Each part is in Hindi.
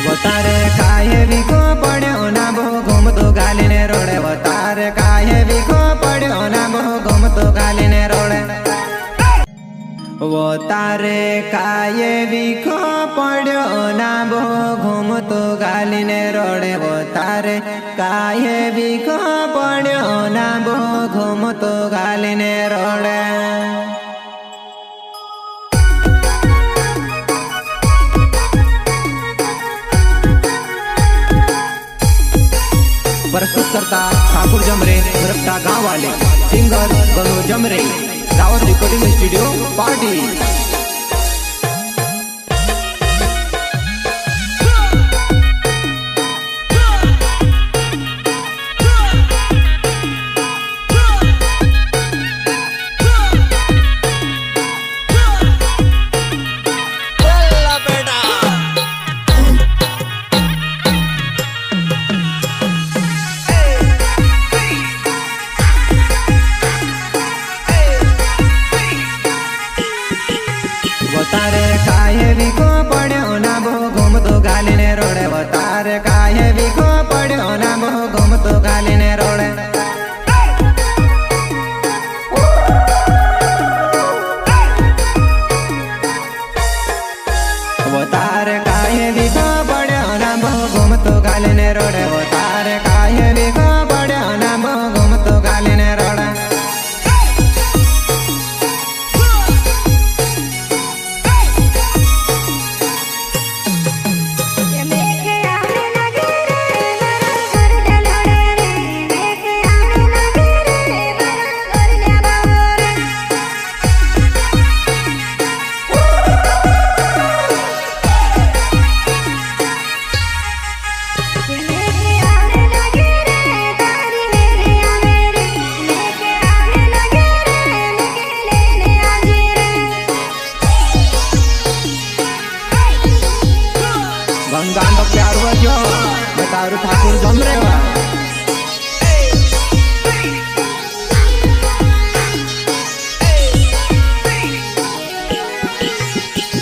वतारे काहे विको पड्यो ना बो घूमतो गालीने रोडे वतारे काहे विको पड्यो ना बो घूमतो गालीने रोडे वतारे काहे विको पड्यो ना बो घूमतो गालीने रोडे वतारे काहे विको पड्यो ना बो घूमतो गालीने रोडे प्रस्तुत करता ठाकुर जमरे रफ्ता गांव वाले सिंगर गणू जमरे रावत रिकॉर्डिंग स्टूडियो पार्टी। वतारे काहे विको पड्यो ना बो घूमतो गालीने रोडे वतारे काहे विको पड्यो ना बो घूमतो गालीने रोडे वतारे काहे विको पड्यो ना बो घूमतो गालीने रोडे वतारे काहे विको पड्यो ना बो घूमतो गालीने रोडे गंगा प्यार वजो मैं तारू ठाकुर जमरे वा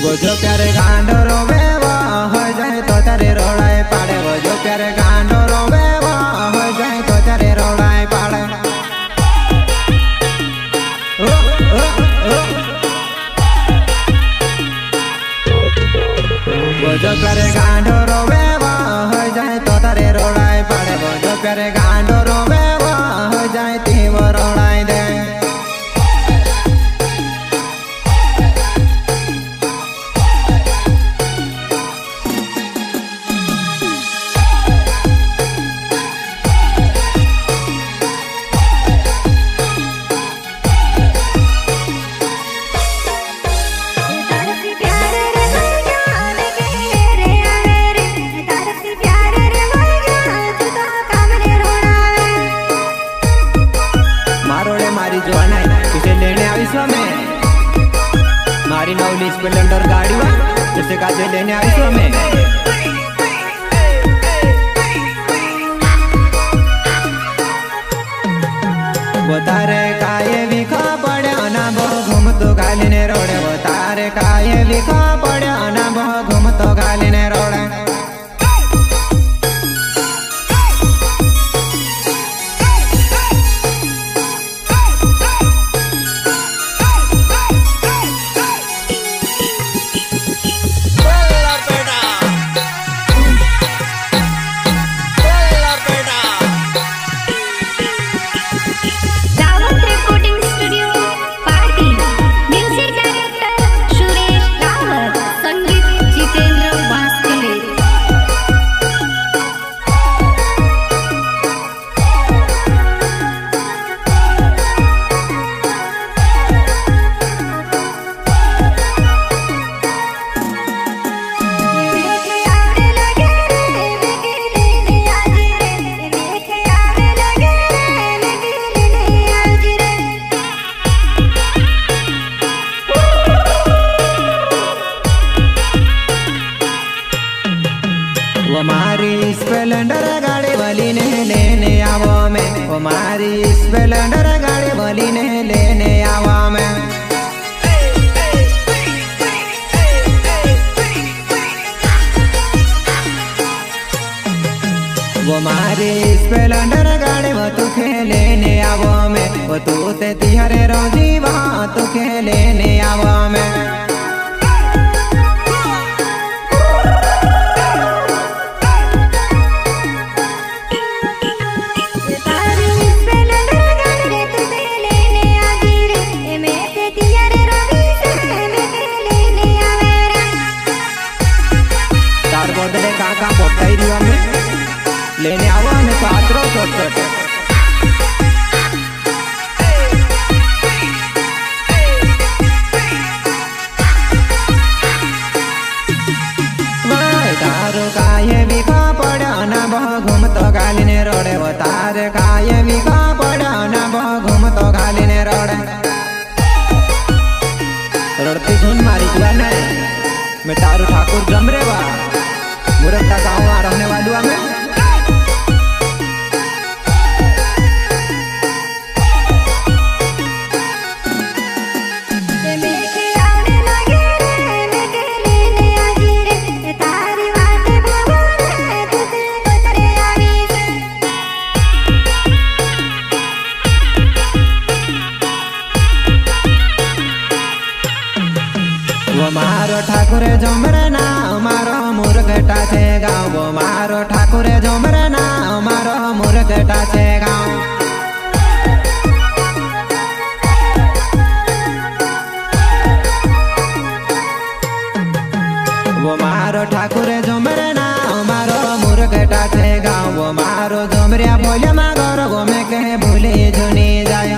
वजो प्यारे गांडो रोवे वा हो जाए तो तारे रोड़ाए पाड़े वजो प्यारे गांडो रोवे वा हो जाए तो तारे रोड़ाए पाड़े वजो प्यारे गांडो रोवे वा हो जाए तो तारे रोड़ाए पाड़े वजो प्यारे गांडो रोवे वा हो जाए तीव रोड़ाए दे मारी नवली स्प्लेंडर गाड़ी वा जैसे काजे लेने आई सो में वतारे काहे विको पड्यो ना बो घूमतो गालीने रोडे वतारे काहे विको पड्यो ना बो घूमतो गालीने रोडे मारी स्प्लेंडर गाड़ी वाली ने लेने आवो मैं वो मारी स्प्लेंडर गाड़ी वाली ने लेने आवो मैं वो मारी स्प्लेंडर गाड़ी वो तू खेलेने आवो में वो तू ते तिहरे रोजी वहाँ तू खेलेने आवो में लेने आवा ने पात्रो छोट तारो काये विका पड़ा ना बह घूम तो गाली ने रोड़े वो तारे काये विका पड़ा ना बह घूम तो गाली ने रोड़े रोड़ती धुन मारी जुआ नहीं मैं तारू ठाकुर जमरे बा मुरत का गाँव आ रहने वालू हमें वो मारो ठाकुर जमरे ना मारो मुरगटा छे गाँव वो मारो ठाकुर जमरे ना मारो मुरगटा छे गाँव वो मारो ठाकुर जमरे ना मारो मुरगटा छे गाँव वो मारो जमरिया बोले मागो वो में कहे भूले जुनी जाए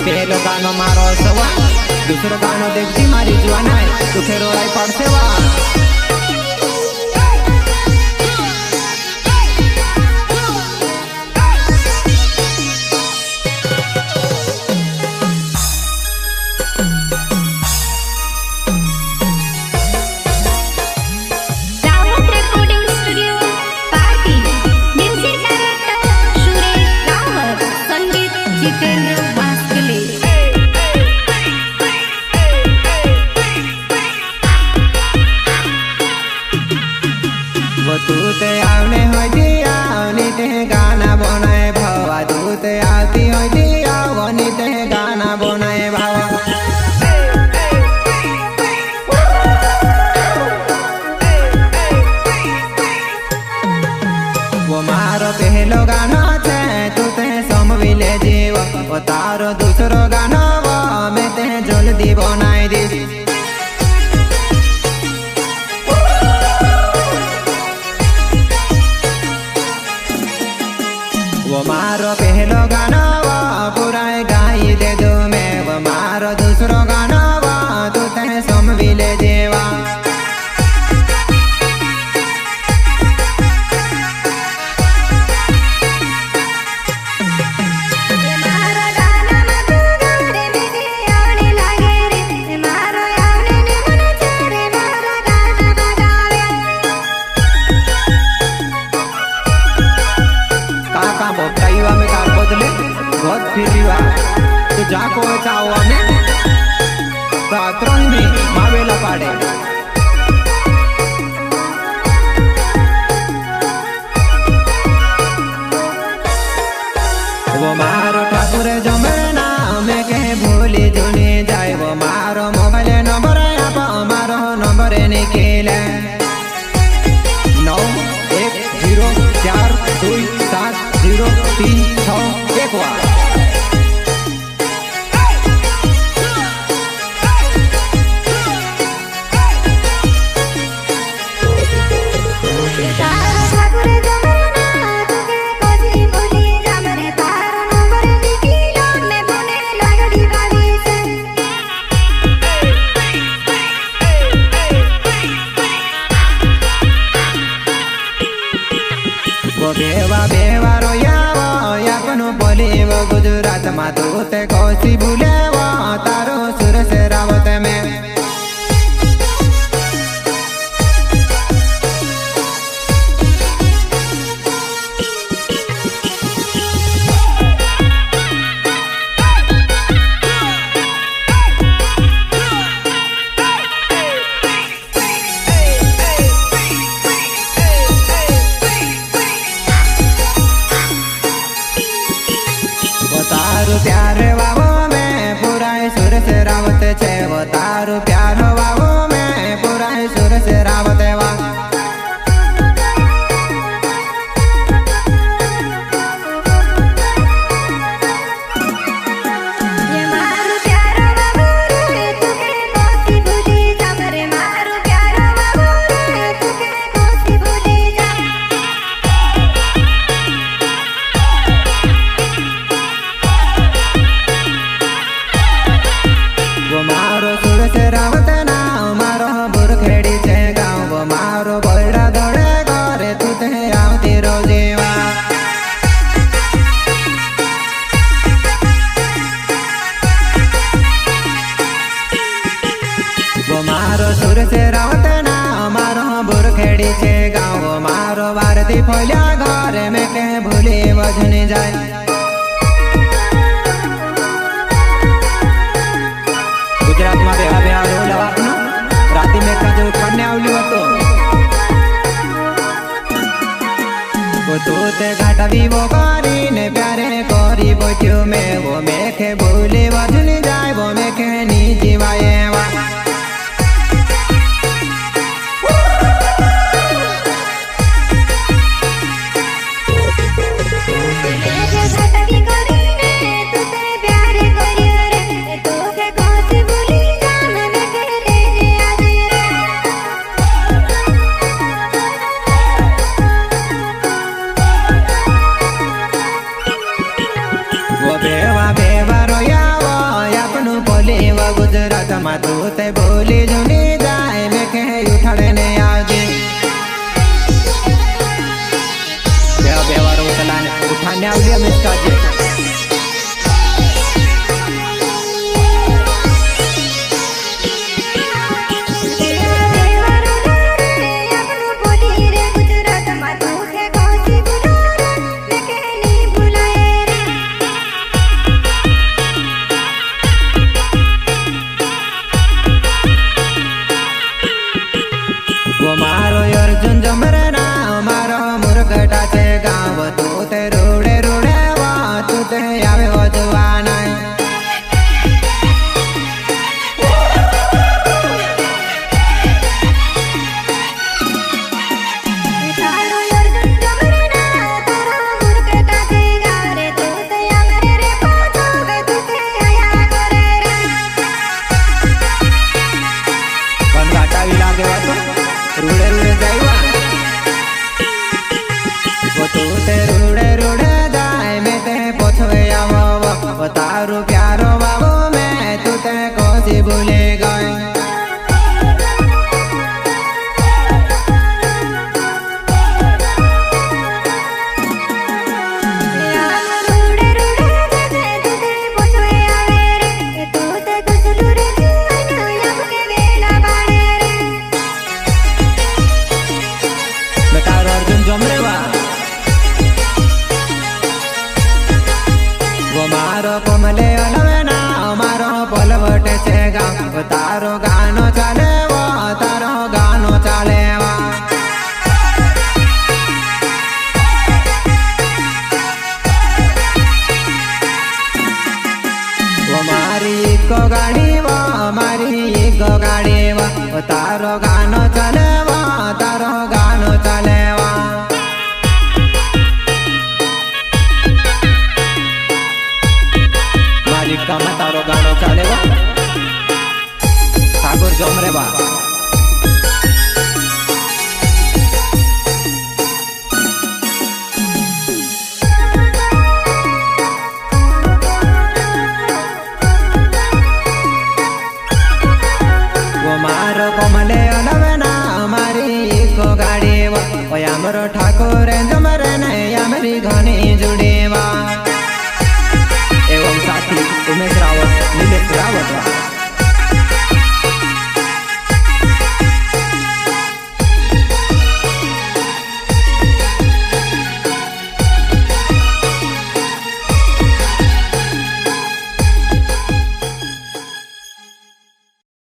पहलो गानो मारो सवा दूसरो गानो देखती मारी जुआना है तू खेरो आई पड़से वा तू ते आवने होय दिया आवनी ते गाना बनाए भावा तू ते आती होय दिया आवनी ते गाना बनाए भावा वो मारो पहलो गाना छे तू ते समविले जीव वो तारो दूसरो गाना वो मैं ते जल्दी बनाई दी वो मारो पहलो गाना वो पूरा गाई दे दो मैं वो मारो दूसरो गाना वो तू ते समविले देवा बहुत फिरिवा तो जाको चाओ हमें रात्रों में मावेला पाड़े वो मारो ठाकुर जमरे ना हमें कहे भूली जुनी जाए वो मारो मोबाइल नंबर आप मारो नंबर निकले 9104270361 वो गुजरात में तू ते कोसी भूले वो तारो सुर से रावत में प्यार वावो में पूरा सुर से रावत छे वो तारो प्यार वावो में पूरा सुर से रावत वा सुर से रावत ना मारो बुरखेड़ी छे गाँव मारो वारती फोलिया घर में के भूली वजनी जाए गुजरात में बेहा बेहा रोल आपनो राती में कजो खाने आवली होतो वो तो ते घाटा भी वो करी ने प्यारे कोरी बोटियो में वो में के भूली वजनी जाए वो में के नी जीवाए वा गुजरात में तू ते बोली जुनी जाए में के उठाड़ने आगे बेवा रोतला उठाने आवली हम इसका जे वो मारो अर्जुन जमरे ना मारो मुरकटा से गाँव तू ते रोड़े रोड़े वा तू ते आवे वो जवाना रूड़े रूड़े जाइवा वो तू ते रूड़े रूड़े जाए में ते पोछवे आवो तारो प्यारो बाबू में तू ते कोसी भूले गए वो मारो कोमले अलवे ना मारो पलवटे छे गाँव तारो गानो चाले वो तारो गानो चाले वा वो मारी को गाड़ी वो मारी को गाड़ी वो तारो गानो चाले वो तारो गानो चाले वा में तारो गानो चाले वा ठाकुर जमरे बा वो मारो कोमले अलवे ना मारी को गाड़ी वो यामरो ठाकुर जमरे ने यामरी घनी जुड़ी